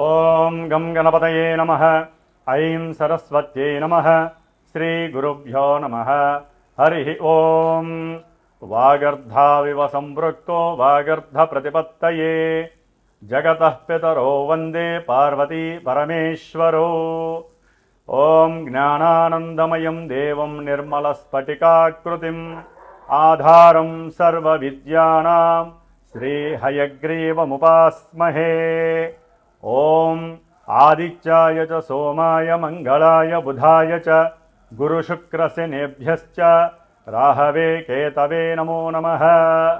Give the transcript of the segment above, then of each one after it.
ఓం గం గణపతయే నమః. ఐం సరస్వత్యై నమః. శ్రీ గురుభ్యో నమః. హరి ఓం. వాగర్ధావివ సంపృక్తో వాగర్ధ ప్రతిపత్తయే జగతః పితరో వందే పార్వతీ పరమేశ్వరో. ఓం జ్ఞానానందమయం దేవం నిర్మలస్ఫటికాకృతిం ఆధారం సర్వవిద్యానాం శ్రీహయగ్రీవముపాస్మహే. ఓం ఆదిత్యాయ చ సోమాయ మంగళాయ బుధాయ చ గురుశుక్రశనేభ్యశ్చ రాహవే కేతవే నమో నమః.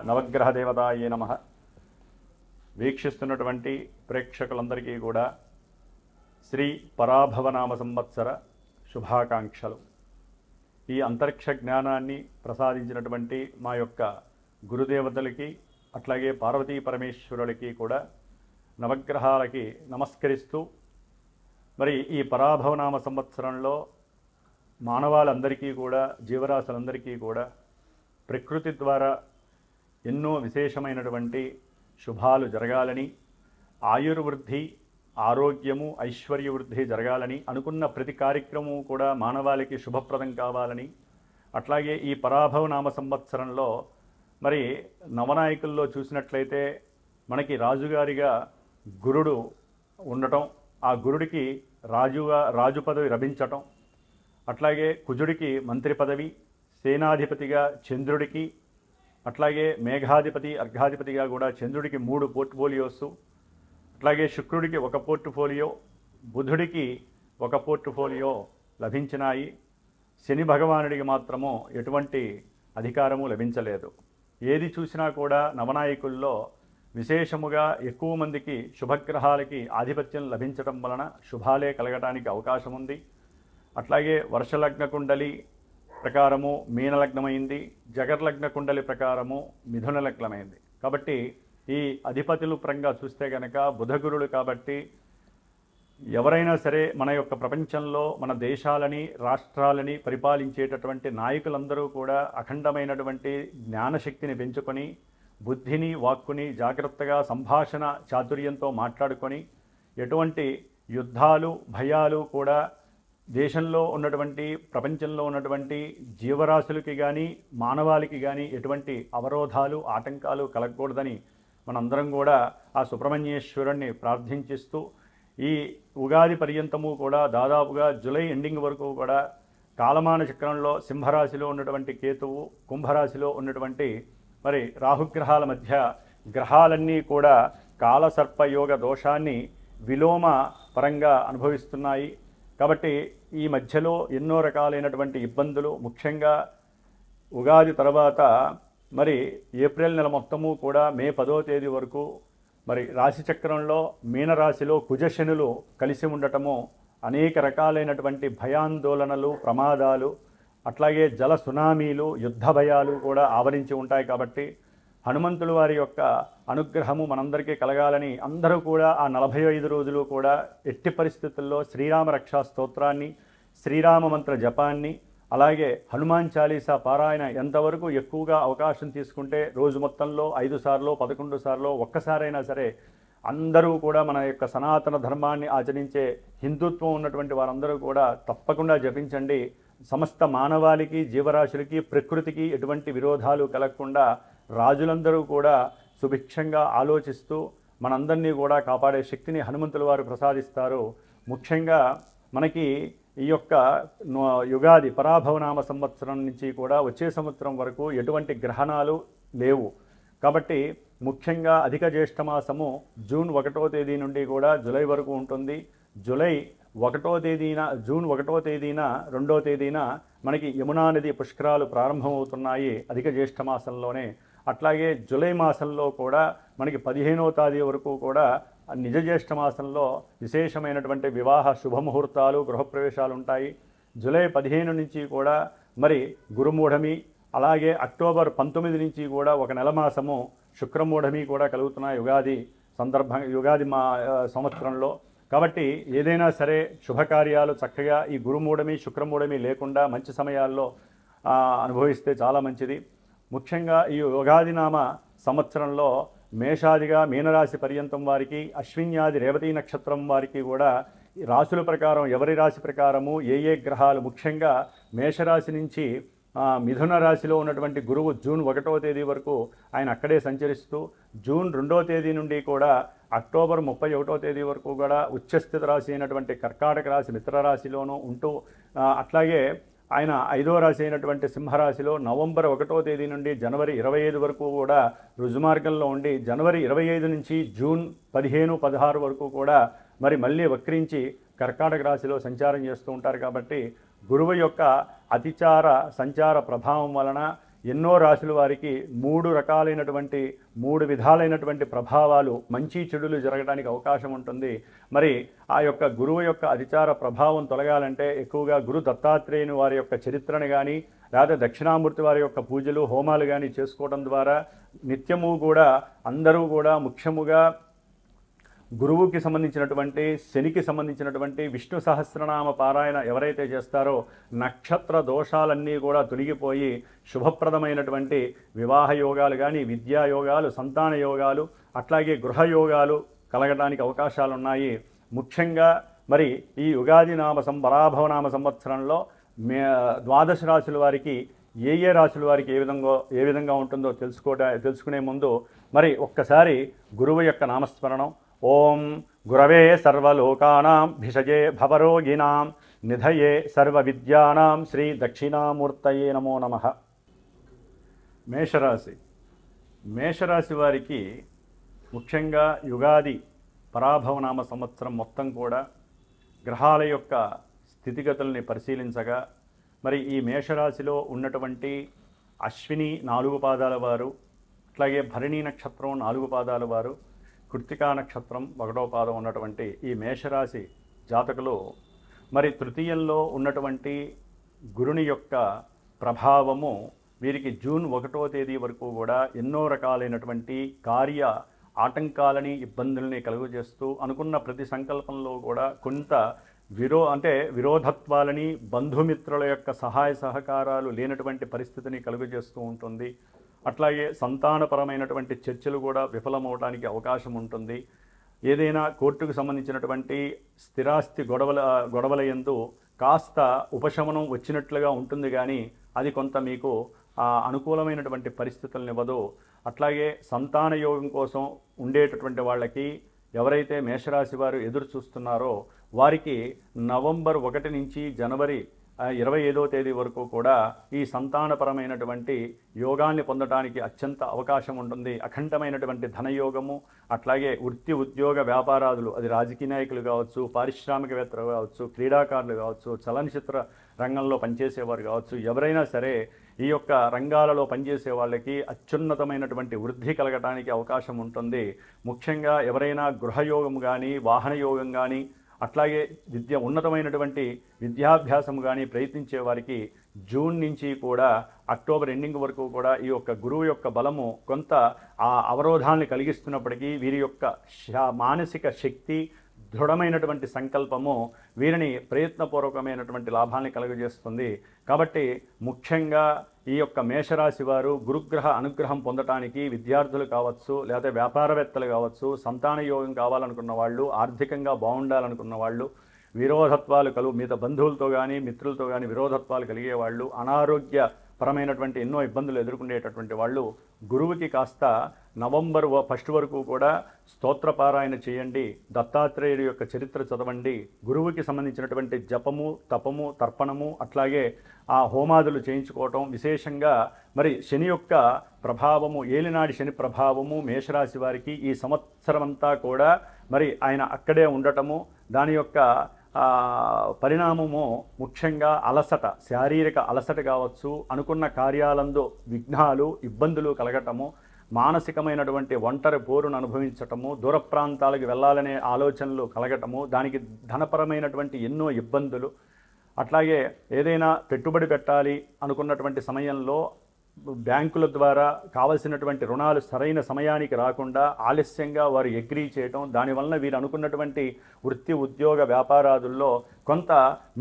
నవగ్రహ దేవతాయే నమః. వీక్షిస్తున్నటువంటి ప్రేక్షకులందరికీ కూడా శ్రీ పరాభవనామ సంవత్సర శుభాకాంక్షలు. ఈ అంతరిక్ష జ్ఞానాన్ని ప్రసాదించినటువంటి మా యొక్క గురుదేవతలకి అట్లాగే పార్వతీ పరమేశ్వరులకి కూడా నవగ్రహాలకి నమస్కరిస్తూ, మరి ఈ పరాభవనామ సంవత్సరంలో మానవాళందరికీ కూడా, జీవరాశులందరికీ కూడా ప్రకృతి ద్వారా ఎన్నో విశేషమైనటువంటి శుభాలు జరగాలని, ఆయుర్వృద్ధి, ఆరోగ్యము, ఐశ్వర్యవృద్ధి జరగాలని, అనుకున్న ప్రతి కార్యక్రమం కూడా మానవాళికి శుభప్రదం కావాలని, అట్లాగే ఈ పరాభవనామ సంవత్సరంలో మరి నవనాయకుల్లో చూసినట్లయితే మనకి రాజుగారిగా గురుడు ఉండటం, ఆ గురుడికి రాజు పదవి లభించటం, అట్లాగే కుజుడికి మంత్రి పదవి, సేనాధిపతిగా చంద్రుడికి, అట్లాగే మేఘాధిపతి అర్ఘాధిపతిగా కూడా చంద్రుడికి 3 పోర్ట్ఫోలియోస్, అట్లాగే శుక్రుడికి 1 పోర్ట్ఫోలియో, బుధుడికి 1 పోర్ట్ఫోలియో లభించినాయి. శని భగవానుడికి మాత్రము ఎటువంటి అధికారము లభించలేదు. ఏది చూసినా కూడా నవనాయకుల్లో విశేషముగా ఎక్కువ మందికి శుభగ్రహాలకి ఆధిపత్యం లభించటం వలన శుభాలే కలగటానికి అవకాశం ఉంది. అట్లాగే వర్షలగ్న కుండలి ప్రకారము మీనలగ్నమైంది, జగర్లగ్న కుండలి ప్రకారము మిథున లగ్నమైంది. కాబట్టి ఈ అధిపతులు పరంగా చూస్తే కనుక బుధగురుడు కాబట్టి ఎవరైనా సరే మన యొక్క ప్రపంచంలో మన దేశాలని, రాష్ట్రాలని పరిపాలించేటటువంటి నాయకులందరూ కూడా అఖండమైనటువంటి జ్ఞానశక్తిని పెంచుకొని, బుద్ధిని, వాక్కుని జాగ్రత్తగా సంభాషణ చాతుర్యంతో మాట్లాడుకొని, ఎటువంటి యుద్ధాలు, భయాలు కూడా దేశంలో ఉన్నటువంటి, ప్రపంచంలో ఉన్నటువంటి జీవరాశులకి కానీ మానవాళికి కానీ ఎటువంటి అవరోధాలు, ఆటంకాలు కలగకూడదని మనందరం కూడా ఆ సుబ్రహ్మణ్యేశ్వరుణ్ణి ప్రార్థించిస్తూ, ఈ ఉగాది పర్యంతము కూడా దాదాపుగా జూలై ఎండింగ్ వరకు కూడా కాలమాన చక్రంలో సింహరాశిలో ఉన్నటువంటి కేతువు, కుంభరాశిలో ఉన్నటువంటి మరి రాహుగ్రహాల మధ్య గ్రహాలన్నీ కూడా కాలసర్పయోగ దోషాన్ని విలోమ పరంగా అనుభవిస్తున్నాయి. కాబట్టి ఈ మధ్యలో ఎన్నో రకాలైనటువంటి ఇబ్బందులు, ముఖ్యంగా ఉగాది తర్వాత మరి ఏప్రిల్ నెల మొత్తము కూడా మే 10వ తేదీ వరకు మరి రాశిచక్రంలో మీనరాశిలో కుజశనులు కలిసి ఉండటము అనేక రకాలైనటువంటి భయాందోళనలు, ప్రమాదాలు, అట్లాగే జల సునామీలు, యుద్ధ భయాలు కూడా ఆవరించి ఉంటాయి. కాబట్టి హనుమంతుల వారి యొక్క అనుగ్రహము మనందరికీ కలగాలని అందరూ కూడా ఆ 45 రోజులు కూడా ఎట్టి పరిస్థితుల్లో శ్రీరామ రక్షా స్తోత్రాన్ని, శ్రీరామ మంత్ర జపాన్ని, అలాగే హనుమాన్ చాలీసా పారాయణ ఎంతవరకు ఎక్కువగా అవకాశం తీసుకుంటే రోజు మొత్తంలో 5 సార్లు, 11 సార్లు, ఒక్కసారైనా సరే అందరూ కూడా మన యొక్క సనాతన ధర్మాన్ని ఆచరించే హిందుత్వం ఉన్నటువంటి వారందరూ కూడా తప్పకుండా జపించండి. సమస్త మానవాళికి, జీవరాశులకి, ప్రకృతికి ఎటువంటి విరోధాలు కలగకుండా రాజులందరూ కూడా సుభిక్షంగా ఆలోచిస్తూ మనందరినీ కూడా కాపాడే శక్తిని హనుమంతుల వారు ప్రసాదిస్తారు. ముఖ్యంగా మనకి ఈ యొక్క యుగాది పరాభవనామ సంవత్సరం నుంచి కూడా వచ్చే సంవత్సరం వరకు ఎటువంటి గ్రహణాలు లేవు. కాబట్టి ముఖ్యంగా అధిక జ్యేష్ఠమాసము జూన్ 1వ తేదీ నుండి కూడా జూలై వరకు ఉంటుంది. జూన్ 1వ తేదీన 2వ తేదీన మనకి యమునా నది పుష్కరాలు ప్రారంభమవుతున్నాయి అధిక జ్యేష్ఠమాసంలోనే. అట్లాగే జూలై మాసంలో కూడా మనకి 15వ తేదీ వరకు కూడా నిజ జ్యేష్ఠ మాసంలో విశేషమైనటువంటి వివాహ శుభముహూర్తాలు, గృహప్రవేశాలు ఉంటాయి. జూలై 15 నుంచి కూడా మరి గురుమూఢమి, అలాగే అక్టోబర్ 19 నుంచి కూడా 1 నెల మాసము శుక్రమూఢమి కూడా కలుగుతున్నాయి యుగాది సంవత్సరంలో. కాబట్టి ఏదైనా సరే శుభకార్యాలు చక్కగా ఈ గురుమూఢమి, శుక్రమూఢమి లేకుండా మంచి సమయాల్లో అనుభవిస్తే చాలా మంచిది. ముఖ్యంగా ఈ యుగాది నామ సంవత్సరంలో మేషాదిగా మీనరాశి పర్యంతం వారికి, అశ్విన్యాది రేవతీ నక్షత్రం వారికి కూడా రాశుల ప్రకారం ఎవరి రాశి ప్రకారము ఏ గ్రహాలు, ముఖ్యంగా మేషరాశి నుంచి మిథున రాశిలో ఉన్నటువంటి గురువు జూన్ 1వ తేదీ వరకు ఆయన అక్కడే సంచరిస్తూ, జూన్ 2వ తేదీ నుండి కూడా అక్టోబర్ 31వ తేదీ వరకు కూడా ఉచ్చస్థిత రాశి అయినటువంటి కర్కాటక రాశి మిత్రరాశిలోనూ ఉంటూ, అట్లాగే ఆయన 5వ రాశి అయినటువంటి సింహరాశిలో నవంబర్ 1వ తేదీ నుండి జనవరి 25 వరకు కూడా రుజుమార్గంలో ఉండి, జనవరి 25 నుంచి జూన్ 15, 16 వరకు కూడా మరి మళ్ళీ వక్రించి కర్కాటక రాశిలో సంచారం చేస్తూ ఉంటారు. కాబట్టి గురువు యొక్క అతిచార సంచార ప్రభావం వలన ఎన్నో రాశుల వారికి 3 విధాలైనటువంటి ప్రభావాలు, మంచి చెడులు జరగడానికి అవకాశం ఉంటుంది. మరి ఆ యొక్క గురువు యొక్క అతిచార ప్రభావం తొలగాలంటే ఎక్కువగా గురు దత్తాత్రేయుని వారి యొక్క చరిత్రను కానీ, లేదా దక్షిణామూర్తి వారి యొక్క పూజలు హోమాలు కానీ చేసుకోవడం ద్వారా నిత్యము కూడా అందరూ కూడా ముఖ్యముగా గురువుకి సంబంధించినటువంటి, శనికి సంబంధించినటువంటి విష్ణు సహస్రనామ పారాయణ ఎవరైతే చేస్తారో నక్షత్ర దోషాలన్నీ కూడా తొలగిపోయి శుభప్రదమైనటువంటి వివాహ యోగాలు కానీ, విద్యా యోగాలు, సంతాన యోగాలు, అట్లాగే గృహయోగాలు కలగడానికి అవకాశాలు ఉన్నాయి. ముఖ్యంగా మరి ఈ ఉగాది పరాభవనామ సంవత్సరంలో ద్వాదశ రాశుల వారికి ఏ రాశుల వారికి ఏ విధంగా ఉంటుందో తెలుసుకునే ముందు మరి ఒక్కసారి గురువు యొక్క నామస్మరణం. ఓం గురవే సర్వలోకానాం భిషజే భవరోగిణాం నిధయే సర్వవిద్యానాం శ్రీ దక్షిణామూర్తయే నమో నమః. మేషరాశి వారికి ముఖ్యంగా యుగాది పరాభవనామ సంవత్సరం మొత్తం కూడా గ్రహాల యొక్క స్థితిగతుల్ని పరిశీలించగా మరి ఈ మేషరాశిలో ఉన్నటువంటి అశ్విని 4 పాదాల వారు, అట్లాగే భరణి నక్షత్రం 4 పాదాల వారు, కృత్తికా నక్షత్రం 1వ పాదం ఉన్నటువంటి ఈ మేషరాశి జాతకులు మరి తృతీయంలో ఉన్నటువంటి గురుని యొక్క ప్రభావము వీరికి జూన్ 1వ తేదీ వరకు కూడా ఎన్నో రకాలైనటువంటి కార్య ఆటంకాలని, ఇబ్బందుల్ని కలుగజేస్తూ అనుకున్న ప్రతి సంకల్పంలో కూడా కొంత విరోధత్వాలని, బంధుమిత్రుల యొక్క సహాయ సహకారాలు లేనటువంటి పరిస్థితిని కలుగజేస్తూ ఉంటుంది. అట్లాగే సంతానపరమైనటువంటి చర్చలు కూడా విఫలమవడానికి అవకాశం ఉంటుంది. ఏదైనా కోర్టుకు సంబంధించినటువంటి స్థిరాస్తి గొడవల యందు కాస్త ఉపశమనం వచ్చినట్లుగా ఉంటుంది, కానీ అది కొంత మీకు అనుకూలమైనటువంటి పరిస్థితులను ఇవ్వదు. అట్లాగే సంతాన యోగం కోసం ఉండేటటువంటి వాళ్ళకి ఎవరైతే మేషరాశి వారు ఎదురు చూస్తున్నారో వారికి నవంబర్ 1 నుంచి జనవరి 25వ తేదీ వరకు కూడా ఈ సంతానపరమైనటువంటి యోగాన్ని పొందడానికి అత్యంత అవకాశం ఉంటుంది. అఖండమైనటువంటి ధనయోగము, అట్లాగే వృత్తి ఉద్యోగ వ్యాపారాదులు, అది రాజకీయ నాయకులు కావచ్చు, పారిశ్రామికవేత్తలు కావచ్చు, క్రీడాకారులు కావచ్చు, చలనచిత్ర రంగంలో పనిచేసేవారు కావచ్చు, ఎవరైనా సరే ఈ యొక్క రంగాలలో పనిచేసే వాళ్ళకి అత్యున్నతమైనటువంటి వృద్ధి కలగడానికి అవకాశం ఉంటుంది. ముఖ్యంగా ఎవరైనా గృహయోగం కానీ, వాహన యోగం కానీ, అట్లాగే ఉన్నతమైనటువంటి విద్యాభ్యాసం కానీ ప్రయత్నించే వారికి జూన్ నుంచి కూడా అక్టోబర్ ఎండింగ్ వరకు కూడా ఈ యొక్క గురువు యొక్క బలము కొంత ఆ అవరోధాన్ని కలిగిస్తున్నప్పటికీ వీరి యొక్క మానసిక శక్తి, దృఢమైనటువంటి సంకల్పము వీరిని ప్రయత్నపూర్వకమైనటువంటి లాభాన్ని కలుగజేస్తుంది. కాబట్టి ముఖ్యంగా ఈ యొక్క మేషరాశి వారు గురుగ్రహ అనుగ్రహం పొందటానికి విద్యార్థులు కావచ్చు, లేదా వ్యాపారవేత్తలు కావచ్చు, సంతాన యోగం కావాలనుకున్న వాళ్ళు, ఆర్థికంగా బాగుండాలనుకున్న వాళ్ళు, విరోధత్వాలు మిగతా బంధువులతో కానీ మిత్రులతో కానీ విరోధత్వాలు కలిగేవాళ్ళు, అనారోగ్యపరమైనటువంటి ఎన్నో ఇబ్బందులు ఎదుర్కొనేటటువంటి వాళ్ళు గురువుకి కాస్త నవంబర్ 1 వరకు కూడా స్తోత్రపారాయణ చేయండి, దత్తాత్రేయుడి యొక్క చరిత్ర చదవండి, గురువుకి సంబంధించినటువంటి జపము, తపము, తర్పణము, అట్లాగే ఆ హోమాదులు చేయించుకోవటం. విశేషంగా మరి శని యొక్క ప్రభావము, ఏలినాడి శని ప్రభావము మేషరాశి వారికి ఈ సంవత్సరమంతా కూడా మరి ఆయన అక్కడే ఉండటము, దాని యొక్క పరిణామము ముఖ్యంగా అలసట, శారీరక అలసట కావచ్చు, అనుకున్న కార్యాలందు విఘ్నాలు, ఇబ్బందులు కలగటము, మానసికమైనటువంటి ఒంటరి పోరును అనుభవించటము, దూర ప్రాంతాలకు వెళ్ళాలనే ఆలోచనలు కలగటము, దానికి ధనపరమైనటువంటి ఎన్నో ఇబ్బందులు, అట్లాగే ఏదైనా పెట్టుబడి పెట్టాలి అనుకున్నటువంటి సమయంలో బ్యాంకుల ద్వారా కావలసినటువంటి రుణాలు సరైన సమయానికి రాకుండా ఆలస్యంగా వారు అగ్రీ చేయటం, దానివలన వీరు అనుకున్నటువంటి వృత్తి ఉద్యోగ వ్యాపారాదుల్లో కొంత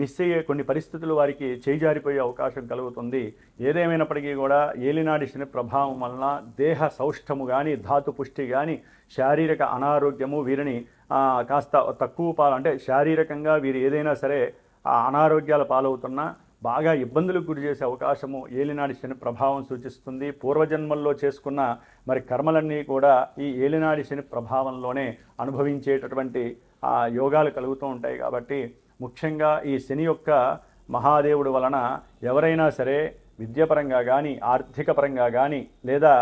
మిస్ అయ్యే కొన్ని పరిస్థితులు వారికి చేజారిపోయే అవకాశం కలుగుతుంది. ఏదేమైనప్పటికీ కూడా ఏలినాడి శని ప్రభావం వలన దేహ సౌష్ఠము కానీ, ధాతు పుష్టి కానీ, శారీరక అనారోగ్యము వీరిని కాస్త తక్కువ అంటే శారీరకంగా వీరు ఏదైనా సరే అనారోగ్యాల పాలవుతున్నా బాగా ఇబ్బందులకు గురి చేసే అవకాశము ఏలినాడి శని ప్రభావం సూచిస్తుంది. పూర్వజన్మల్లో చేసుకున్న మరి కర్మలన్నీ కూడా ఈ ఏలినాడి శని ప్రభావంలోనే అనుభవించేటటువంటి యోగాలు కలుగుతూ ఉంటాయి. కాబట్టి ముఖ్యంగా ఈ శని యొక్క మహాదేవుడు వలన ఎవరైనా సరే విద్యాపరంగా కానీ, ఆర్థిక పరంగా కానీ, లేదా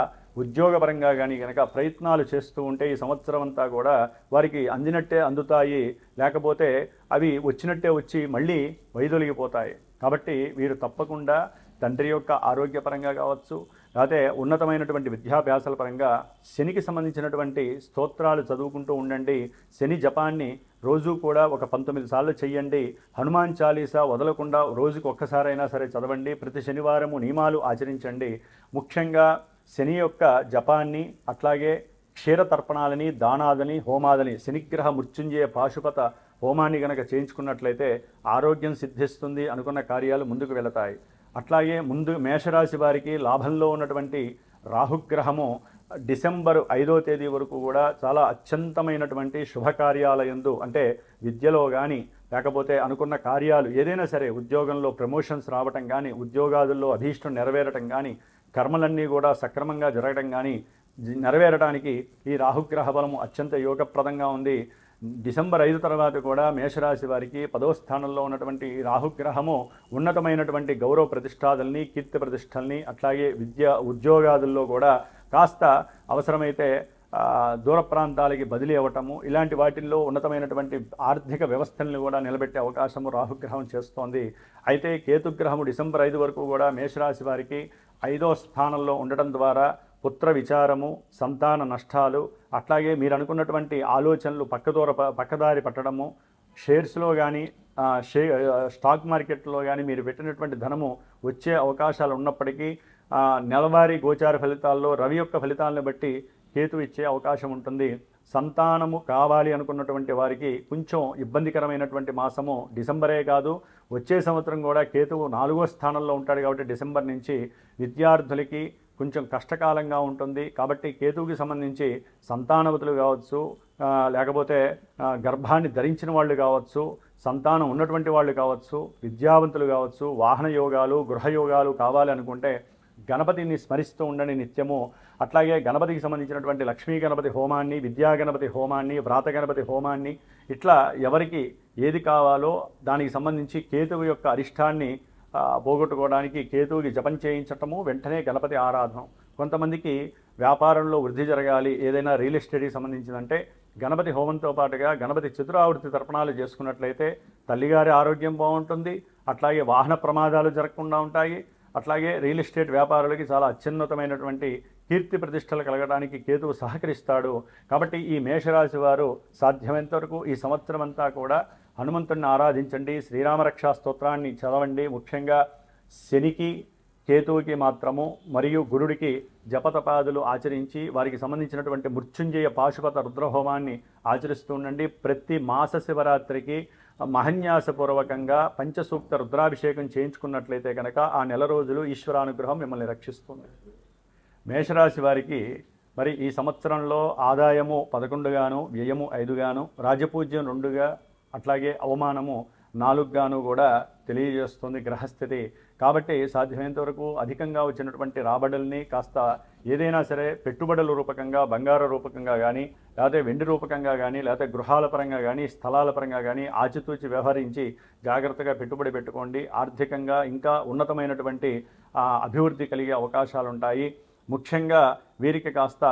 ఉద్యోగపరంగా కానీ కనుక ప్రయత్నాలు చేస్తూ ఉంటే ఈ సంవత్సరం అంతా కూడా వారికి అందినట్టే అందుతాయి, లేకపోతే అవి వచ్చినట్టే వచ్చి మళ్ళీ వైదొలిగిపోతాయి. కాబట్టి వీరు తప్పకుండా తండ్రి యొక్క ఆరోగ్యపరంగా కావచ్చు, లేకపోతే ఉన్నతమైనటువంటి విద్యాభ్యాసాల పరంగా శనికి సంబంధించినటువంటి స్తోత్రాలు చదువుకుంటూ ఉండండి. శని జపాన్ని రోజు కూడా ఒక 19 సార్లు చెయ్యండి. హనుమాన్ చాలీసా వదలకుండా రోజుకు ఒక్కసారైనా సరే చదవండి. ప్రతి శనివారము నియమాలు ఆచరించండి. ముఖ్యంగా శని యొక్క జపాన్ని, అట్లాగే క్షీరతర్పణాలని, దానాదని, హోమాదని, శనిగ్రహ మృత్యుంజయ పాశుపత హోమాన్ని కనుక చేయించుకున్నట్లయితే ఆరోగ్యం సిద్ధిస్తుంది, అనుకున్న కార్యాలు ముందుకు వెళతాయి. అట్లాగే మేషరాశి వారికి లాభంలో ఉన్నటువంటి రాహుగ్రహము డిసెంబర్ 5వ తేదీ వరకు కూడా చాలా అత్యంతమైనటువంటి శుభకార్యాలయందు, అంటే విద్యలో కానీ, లేకపోతే అనుకున్న కార్యాలు ఏదైనా సరే, ఉద్యోగంలో ప్రమోషన్స్ రావటం కానీ, ఉద్యోగాదుల్లో అభీష్టం నెరవేరటం కానీ, కర్మలన్నీ కూడా సక్రమంగా జరగడం కానీ నెరవేరడానికి ఈ రాహుగ్రహ బలము అత్యంత యోగప్రదంగా ఉంది. డిసెంబర్ 5 తర్వాత కూడా మేషరాశి వారికి 10వ స్థానంలో ఉన్నటువంటి రాహుగ్రహము ఉన్నతమైనటువంటి గౌరవ ప్రతిష్టాదుల్ని, కీర్తి ప్రతిష్టల్ని, అట్లాగే ఉద్యోగాదుల్లో కూడా కాస్త అవసరమైతే దూర ప్రాంతాలకి బదిలీ అవ్వటము, ఇలాంటి వాటిల్లో ఉన్నతమైనటువంటి ఆర్థిక వ్యవస్థల్ని కూడా నిలబెట్టే అవకాశము రాహుగ్రహం చేస్తోంది. అయితే కేతుగ్రహము డిసెంబర్ 5 వరకు కూడా మేషరాశి వారికి 5వ స్థానంలో ఉండటం ద్వారా పుత్ర విచారము, సంతాన నష్టాలు, అట్లాగే మీరు అనుకున్నటువంటి ఆలోచనలు పక్కదారి పట్టడము, షేర్స్లో కానీ, స్టాక్ మార్కెట్లో కానీ మీరు పెట్టినటువంటి ధనము వచ్చే అవకాశాలు ఉన్నప్పటికీ నెలవారీ గోచార ఫలితాల్లో రవి యొక్క ఫలితాలను బట్టి కేతు ఇచ్చే అవకాశం ఉంటుంది. సంతానము కావాలి అనుకున్నటువంటి వారికి కొంచెం ఇబ్బందికరమైనటువంటి మాసము డిసెంబరే కాదు, వచ్చే సంవత్సరం కూడా కేతువు 4వ స్థానంలో ఉంటాడు. కాబట్టి డిసెంబర్ నుంచి విద్యార్థులకి కొంచెం కష్టకాలంగా ఉంటుంది. కాబట్టి కేతువుకి సంబంధించి సంతానవతులు కావచ్చు, లేకపోతే గర్భాన్ని ధరించిన వాళ్ళు కావచ్చు, సంతానం ఉన్నటువంటి వాళ్ళు కావచ్చు, విద్యావంతులు కావచ్చు, వాహన యోగాలు, గృహయోగాలు కావాలి అనుకుంటే గణపతిని స్మరిస్తూ ఉండండి నిత్యము. అట్లాగే గణపతికి సంబంధించినటువంటి లక్ష్మీ గణపతి హోమాన్ని, విద్యా గణపతి హోమాన్ని, వ్రాత గణపతి హోమాన్ని, ఇట్లా ఎవరికి ఏది కావాలో దానికి సంబంధించి కేతువు యొక్క అరిష్టాన్ని పోగొట్టుకోవడానికి కేతువుకి జపం చేయించటము, వెంటనే గణపతి ఆరాధన. కొంతమందికి వ్యాపారంలో వృద్ధి జరగాలి, ఏదైనా రియల్ ఎస్టేట్కి సంబంధించిందంటే గణపతి హోమంతో పాటుగా గణపతి చతురావృత్తి తర్పణాలు చేసుకున్నట్లయితే తల్లిగారి ఆరోగ్యం బాగుంటుంది, అట్లాగే వాహన ప్రమాదాలు జరగకుండా ఉంటాయి, అట్లాగే రియల్ ఎస్టేట్ వ్యాపారులకి చాలా అత్యున్నతమైనటువంటి కీర్తి ప్రతిష్టలు కలగడానికి కేతువు సహకరిస్తాడు. కాబట్టి ఈ మేషరాశి వారు సాధ్యమైనంత వరకు ఈ సంవత్సరం అంతా కూడా హనుమంతుడిని ఆరాధించండి, శ్రీరామరక్షా స్తోత్రాన్ని చదవండి. ముఖ్యంగా శనికి, కేతువుకి మాత్రము మరియు గురుడికి జపతపాదులు ఆచరించి వారికి సంబంధించినటువంటి మృత్యుంజయ పాశుపత రుద్రహోమాన్ని ఆచరిస్తూ ఉండండి. ప్రతి మాస శివరాత్రికి మహన్యాసపూర్వకంగా పంచసూక్త రుద్రాభిషేకం చేయించుకున్నట్లయితే కనుక ఆ నెల రోజులు ఈశ్వరానుగ్రహం మిమ్మల్ని రక్షిస్తుంది. మేషరాశి వారికి మరి ఈ సంవత్సరంలో ఆదాయము 11గాను, వ్యయము 5గాను, రాజపూజ్యం 2గా, అట్లాగే అవమానము 4గాను కూడా తెలియజేస్తుంది గ్రహస్థితి. కాబట్టి సాధ్యమైనంత వరకు అధికంగా వచ్చినటువంటి రాబడుల్ని కాస్త ఏదైనా సరే పెట్టుబడుల రూపకంగా, బంగారు రూపకంగా కానీ, లేకపోతే వెండి రూపకంగా కానీ, లేకపోతే గృహాల పరంగా కానీ, స్థలాల పరంగా కానీ ఆచితూచి వ్యవహరించి జాగ్రత్తగా పెట్టుబడి పెట్టుకోండి. ఆర్థికంగా ఇంకా ఉన్నతమైనటువంటి అభివృద్ధి కలిగే అవకాశాలు ఉంటాయి. ముఖ్యంగా వీరికి కాస్త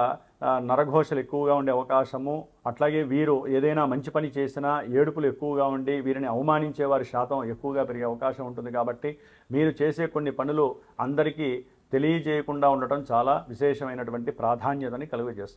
నరఘోషలు ఎక్కువగా ఉండే అవకాశము, అట్లాగే వీరు ఏదైనా మంచి పని చేసినా ఏడుపులు ఎక్కువగా ఉండి వీరిని అవమానించే వారి శాతం ఎక్కువగా పెరిగే అవకాశం ఉంటుంది. కాబట్టి మీరు చేసే కొన్ని పనులు అందరికీ తెలియజేయకుండా ఉండటం చాలా విశేషమైనటువంటి ప్రాధాన్యతని కలుగజేస్తుంది.